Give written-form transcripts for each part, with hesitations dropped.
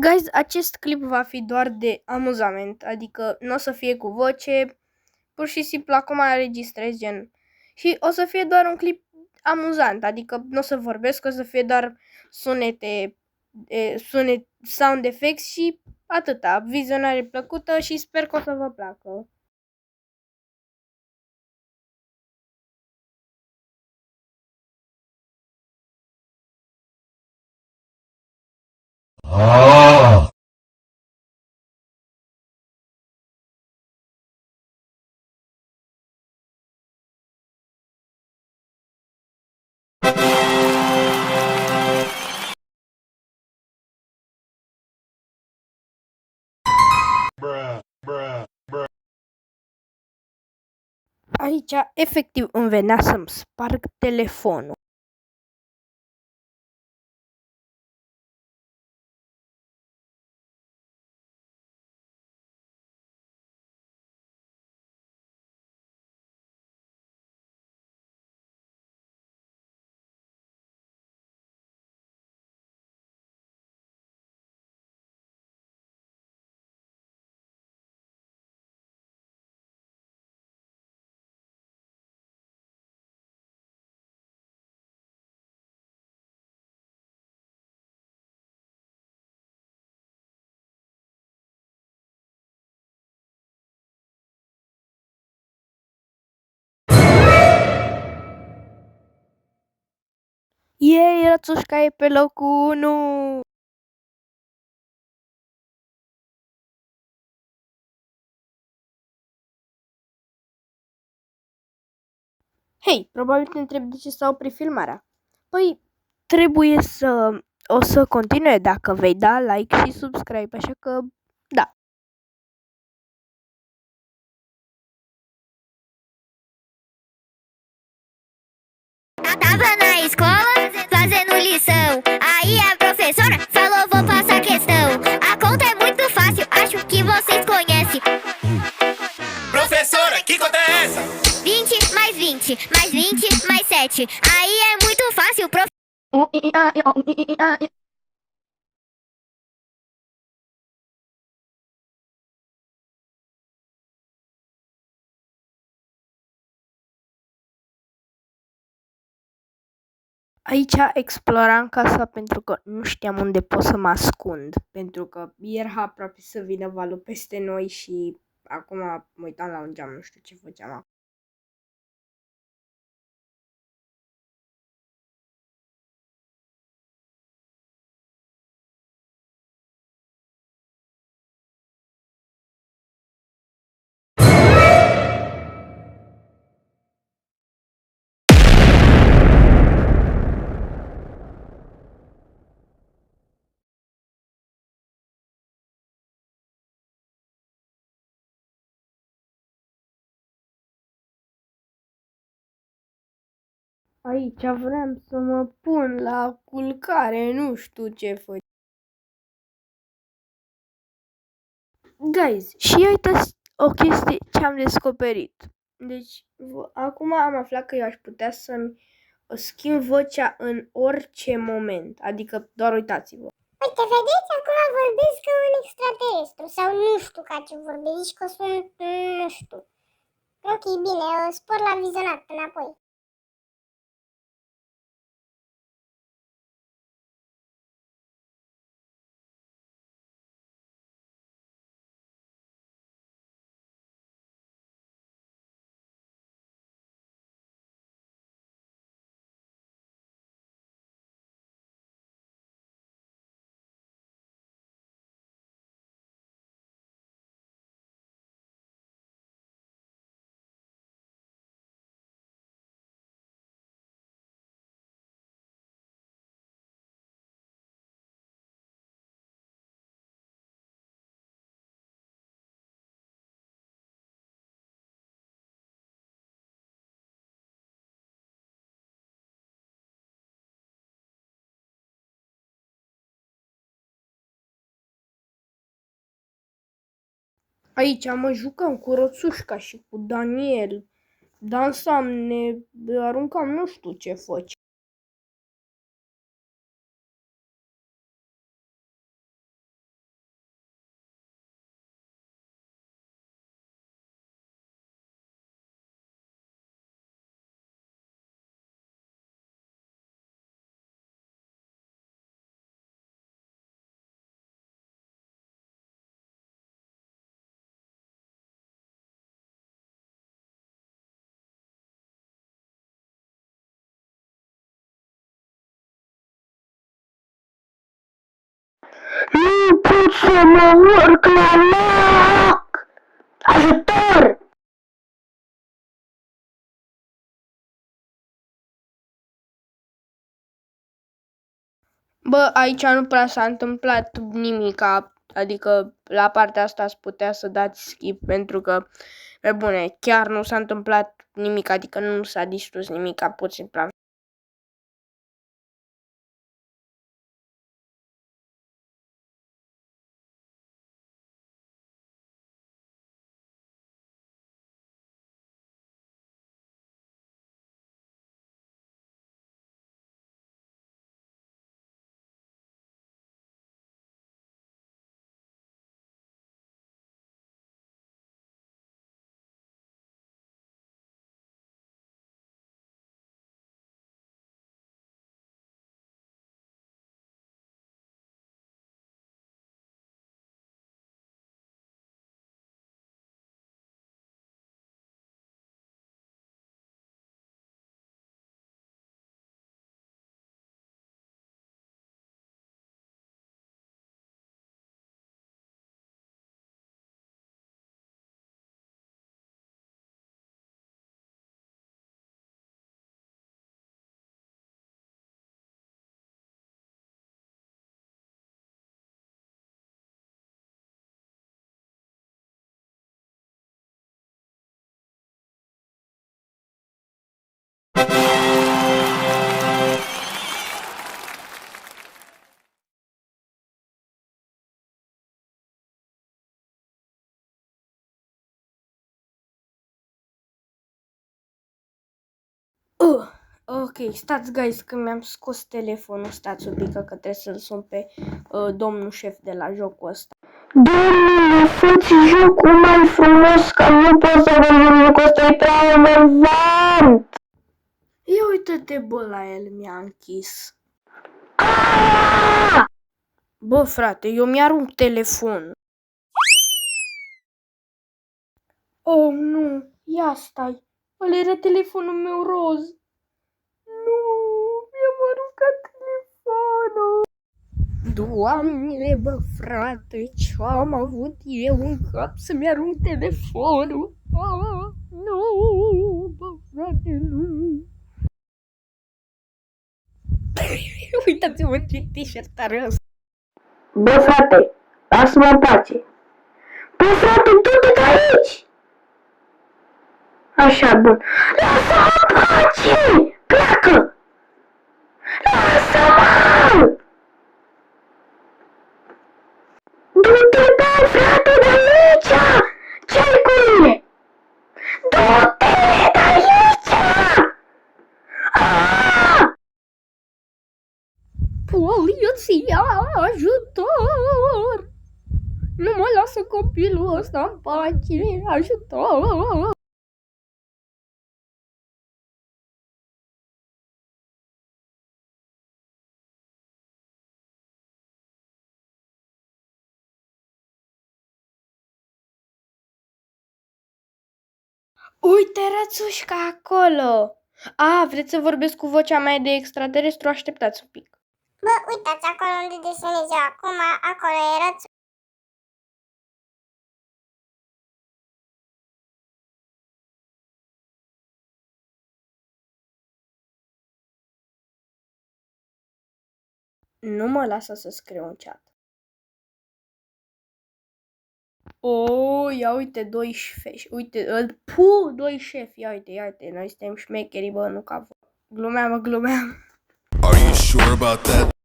Guys, acest clip va fi doar de amuzament, adică nu o să fie cu voce, pur și simplu acum înregistrez gen. Și o să fie doar un clip amuzant, adică nu o să vorbesc, o să fie doar sunete, sound effects și atâta. Vizionare plăcută și sper că o să vă placă. Aici, efectiv, îmi venea să-mi sparg telefonul. Ei, Rățușca e pe locul 1! Hei, probabil te întreb de ce s-a oprit filmarea. Păi, trebuie să... O să continue dacă vei da like și subscribe, așa că... Da. Tava na escola fazendo lição. Aí a professora falou: vou passar questão. A conta é muito fácil, acho que vocês conhecem. Professora, que conta é essa? 20 mais 20 mais 20 mais 7. Aí é muito fácil, Aici exploram casa pentru că nu știam unde pot să mă ascund. Pentru că era aproape să vină valul peste noi și acum mă uitam la un geam, nu știu ce făceam. Aici vreau să mă pun la culcare, nu știu ce fă. Guys, și uitați o chestie ce am descoperit. Deci, acum am aflat că eu aș putea să-mi schimb vocea în orice moment. Adică, doar uitați-vă. Uite, vedeți, acum vorbesc ca un extraterestru sau nu știu ca ce vorbesc, zici că sunt, nu știu. Ok, bine, spor la vizionat înapoi. Aici mă jucam cu Rățușca și cu Daniel. Dansam, ne aruncam, nu știu ce făceam. Nu pot să mă urc la lac! Ajutor! Bă, aici nu prea s-a întâmplat nimica, adică la partea asta ați putea să dați skip pentru că, pe bune, chiar nu s-a întâmplat nimic, adică nu s-a distrus nimica, pur și simplu. Ok, stați, guys, că mi-am scos telefonul, stați un pic, că trebuie să-l sun pe domnul șef de la jocul ăsta. Domnule, lăsați jocul mai frumos, că nu pot să vă jocul ăsta, e prea enervant! Ia uite-te, bă, la el, mi-a închis. Bă, frate, eu mi-arunc telefonul. Oh, nu, ia stai, ăla era telefonul meu roz. Nu, mi-am aruncat telefonul. Doamne, bă, frate, ce-am avut eu în cap să-mi arunc telefonul? Nu, bă, frate, nu. Uitați-vă ce t-shirt are ăsta. Bă, frate, lasă-mă în pace. Bă, frate, du-te de aici! Așa, bun. Lasă-mă în pace! Pleacă! Lasă-mă! Du-te, bă, frate, de aici! Ce-ai cu mine? Du-te de aici! Aaaa! Poliția, ajutor! Nu mă lasă copilul ăsta în pace, ajutor! Uite, rățușca acolo! A, vreți să vorbesc cu vocea mea de extraterestru? Așteptați un pic. Bă, uitați acolo unde desenez eu acum, acolo e rățul. Nu mă lasă să scriu în chat. Oh, ia uite, doi șefi, uite, doi șefi, ia uite, noi suntem șmecherii, bă, nu ca voi. Glumeam. Are you sure about that?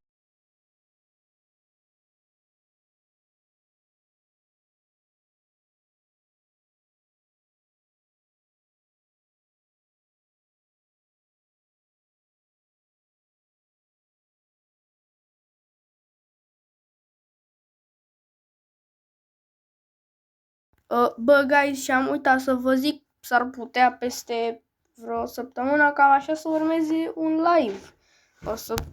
Bă, guys, și-am uitat să vă zic, s-ar putea peste vreo săptămână cam așa să urmeze un live.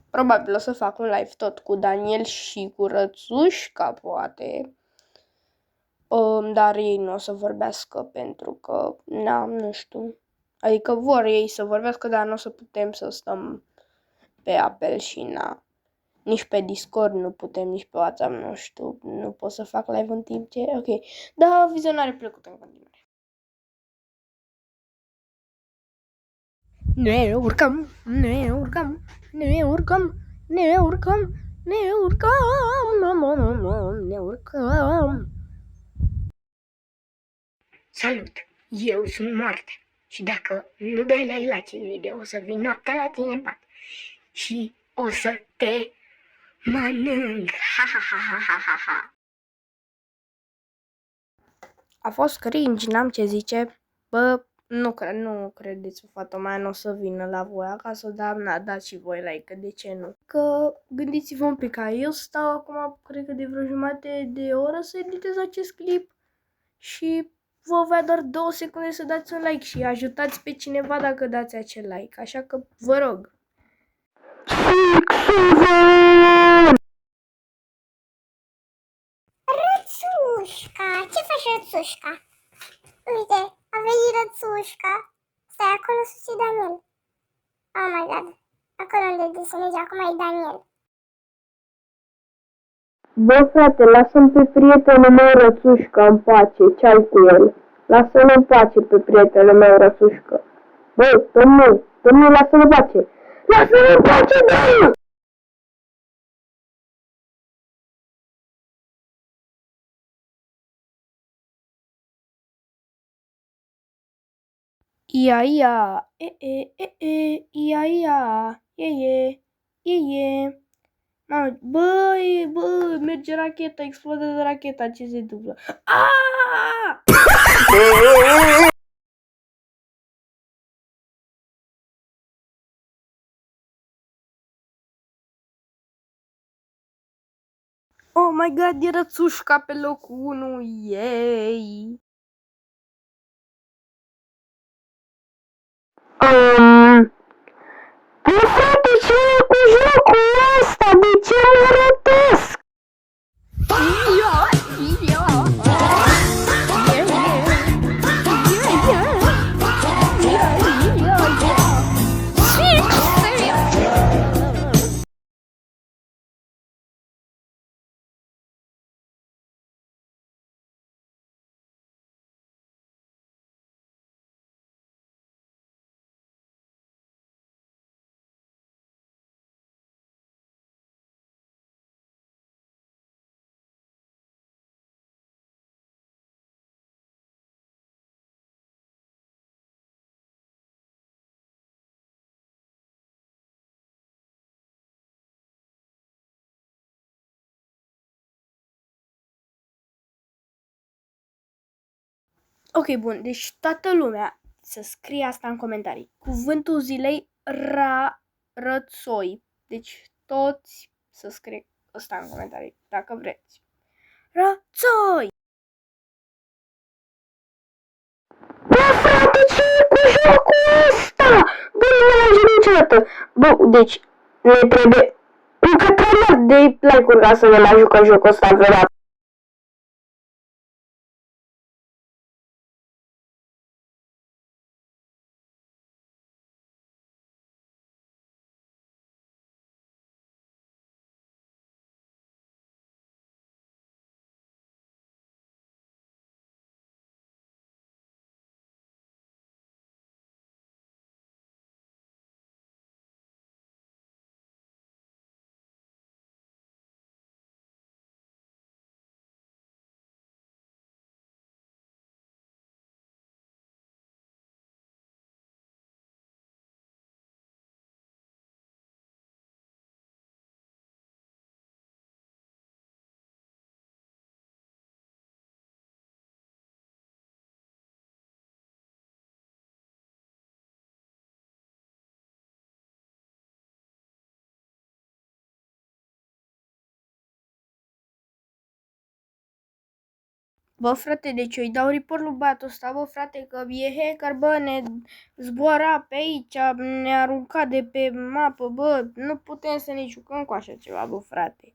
Probabil o să fac un live tot cu Daniel și cu Rățușca, poate. Dar ei nu o să vorbească pentru că, nu știu. Adică vor ei să vorbească, dar nu o să putem să stăm pe apel și Nici pe Discord nu putem, nici pe WhatsApp, nu știu, nu pot să fac live în timp ce... Ok, da, vizionare plăcută în continuare. Ne urcăm, ne urcăm, ne urcăm, ne urcăm, ne urcăm, ne urcăm. Salut! Eu sunt moarte și dacă nu dai like la acest video, o să vin noaptea la tine în pat și o să te mănânc! Ha ha ha ha ha ha ha! A fost cringe, n-am ce zice. Bă, nu credeți, fata mea nu o să vină la voi acasă, dar dați și voi like, de ce nu? Că gândiți-vă un pic, eu stau acum, cred că de vreo jumătate de oră să editez acest clip și vă avea doar 2 secunde să dați un like și ajutați pe cineva dacă dați acel like, așa că vă rog. Rățușca, ce faci, Rățușca? Uite, a venit Rățușca. Stai, acolo sus e Daniel. Oh my god, acolo unde desenezi acum e Daniel. Bă, frate, lasă-mi pe prietenul meu Rățușca în pace, ce-ai cu el? Lasă-l în pace pe prietenul meu Rățușca. Bă, domnul, lasă-l în pace! Lasă-l în pace, domnul! Ia, ia, ia, ia, e. Mamă, bă, merge racheta, explodează racheta, ce se întâmplă? Aaaa! Oh my god, era Țușca pe locul 1, yay! Bă, frate, ce e cu jocul ăsta? De ce mă rătesc? Ok, bun, deci toată lumea să scrie asta în comentarii. Cuvântul zilei rățoi. Deci toți să scrie asta în comentarii, dacă vreți. Rățoi! Bă, frate, ce e cu jocul ăsta? Bă, nu mai ajung niciodată. Bă, deci, ne trebuie încă 3 de like-uri ca să ne mai jucăm jocul ăsta vreodată. Bă, frate, deci eu îi dau report lui băiatul ăsta, bă, frate, că e hacker, bă, ne zboara pe aici, ne arunca de pe mapă, bă, nu putem să ne jucăm cu așa ceva, bă, frate.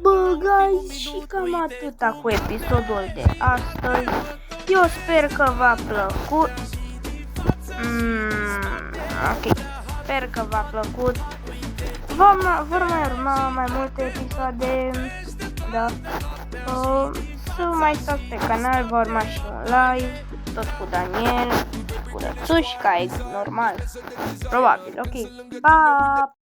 Bă, guys, și cam atâta cu episodul de astăzi. Eu sper că v-a plăcut. Ok, sper că v-a plăcut. Vor mai urma mai multe episoade. Da. Să mai stați pe canal, va urma și un live, tot cu Daniel, cu Rățușca, e normal. Probabil, ok. Pa!